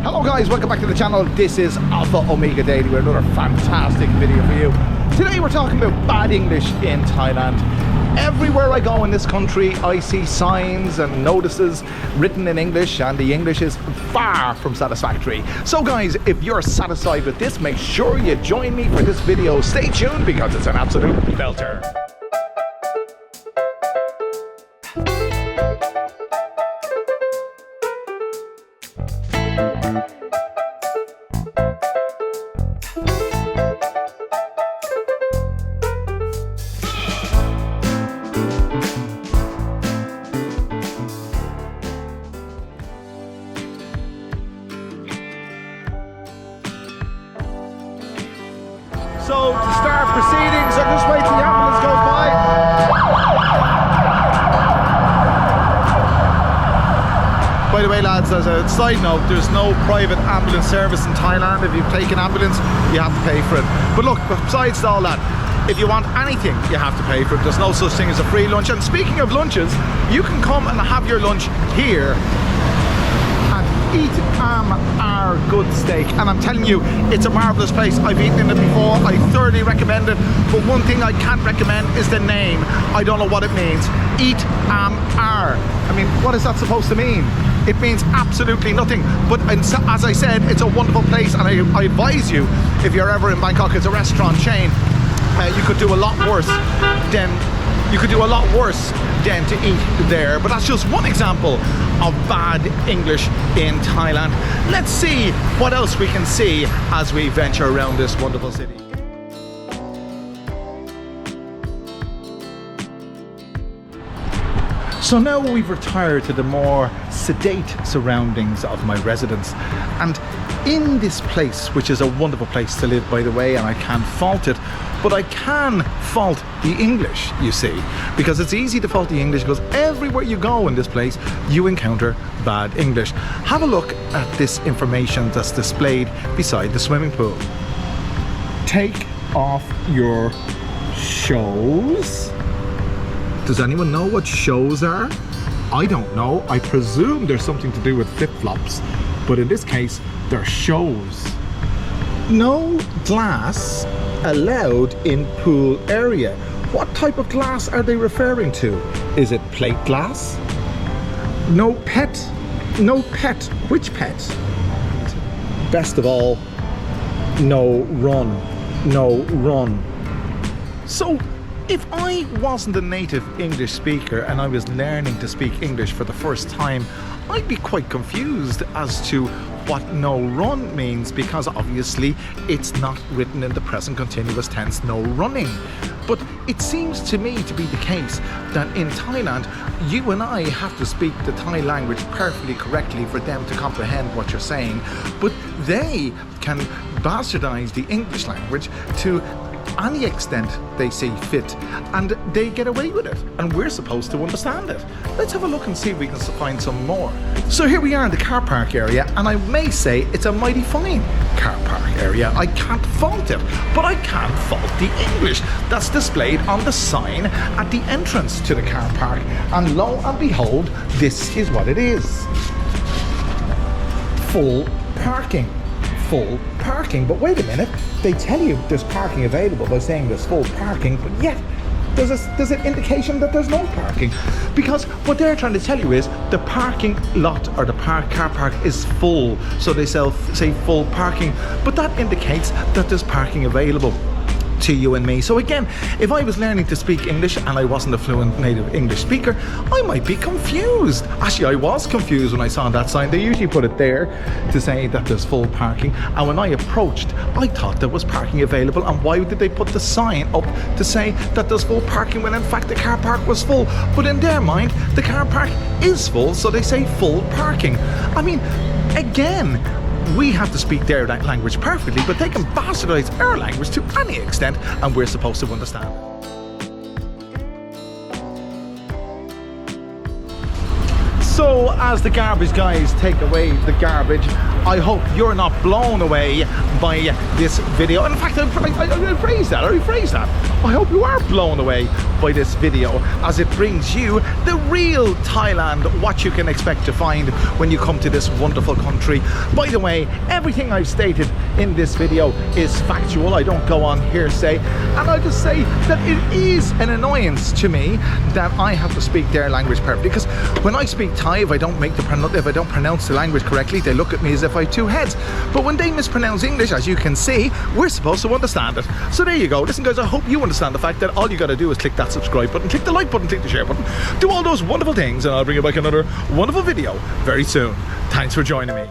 Hello guys, welcome back to the channel. This is Alpha Omega Daily with another fantastic video for you. Today we're talking about bad English in Thailand. Everywhere I go in this country I see signs and notices written in English, and the English is far from satisfactory. So guys, if you're satisfied with this, make sure you join me for this video. Stay tuned because it's an absolute belter. So, to start proceedings, I'll just wait till the ambulance goes by. By the way lads, as a side note, there's no private ambulance service in Thailand. If you take an ambulance, you have to pay for it. But look, besides all that, if you want anything, you have to pay for it. There's no such thing as a free lunch. And speaking of lunches, you can come and have your lunch here and eat our good steak, and I'm telling you, it's a marvelous place. I've eaten in it before. I thoroughly recommend it, but one thing I can't recommend is the name. I don't know what it means. Eat ar. I mean, what is that supposed to mean? It means absolutely nothing, but as I said, it's a wonderful place, and I advise you, if you're ever in Bangkok, it's a restaurant chain. You could do a lot worse than to eat there, but that's just one example of bad English in Thailand. Let's see what else we can see as we venture around this wonderful city. So now we've retired to the more sedate surroundings of my residence, and in this place, which is a wonderful place to live by the way, and I can't fault it, but I can fault the English, you see, because it's easy to fault the English because everywhere you go in this place you encounter bad English. Have a look at this information that's displayed beside the swimming pool. Take off your shoes. Does anyone know what shoes are? I don't know. I presume there's something to do with flip-flops, but in this case, they're shoes. No glass allowed in pool area. What type of glass are they referring to? Is it plate glass? No pet. No pet. Which pet? Best of all, no run. No run. So, if I wasn't a native English speaker and I was learning to speak English for the first time, I'd be quite confused as to what no run means, because obviously it's not written in the present continuous tense, no running. But it seems to me to be the case that in Thailand, you and I have to speak the Thai language perfectly correctly for them to comprehend what you're saying, but they can bastardize the English language to any extent they see fit, and they get away with it, and we're supposed to understand it. Let's have a look and see if we can find some more. So here we are in the car park area, and I may say it's a mighty fine car park area. I can't fault it, but I can't fault the English that's displayed on the sign at the entrance to the car park, and lo and behold, this is what it is. Full parking. Full parking. But wait a minute, they tell you there's parking available by saying there's full parking, but yet there's an indication that there's no parking, because what they're trying to tell you is the parking lot or the car park is full, so they say full parking, but that indicates that there's parking available to you and me. So again, if I was learning to speak English and I wasn't a fluent native English speaker, I might be confused. Actually, I was confused when I saw that sign. They usually put it there to say that there's full parking, and when I approached, I thought there was parking available. And why did they put the sign up to say that there's full parking when in fact the car park was full? But in their mind, the car park is full, so they say full parking. I mean, again, we have to speak their language perfectly, but they can bastardize our language to any extent, and we're supposed to understand it. So as the garbage guys take away the garbage, I hope you're not blown away by this video. In fact, I rephrase that. I hope you are blown away by this video, as it brings you the real Thailand, what you can expect to find when you come to this wonderful country. By the way, everything I've stated in this video is factual. I don't go on hearsay, and I just say that it is an annoyance to me that I have to speak their language perfectly, because when I speak Thai, if I don't pronounce the language correctly, they look at me as if I have two heads. But when they mispronounce English, as you can see, we're supposed to understand it. So there you go. Listen guys, I hope you understand the fact that all you got to do is click that subscribe button, click the like button, click the share button, do all those wonderful things, and I'll bring you back another wonderful video very soon. Thanks for joining me.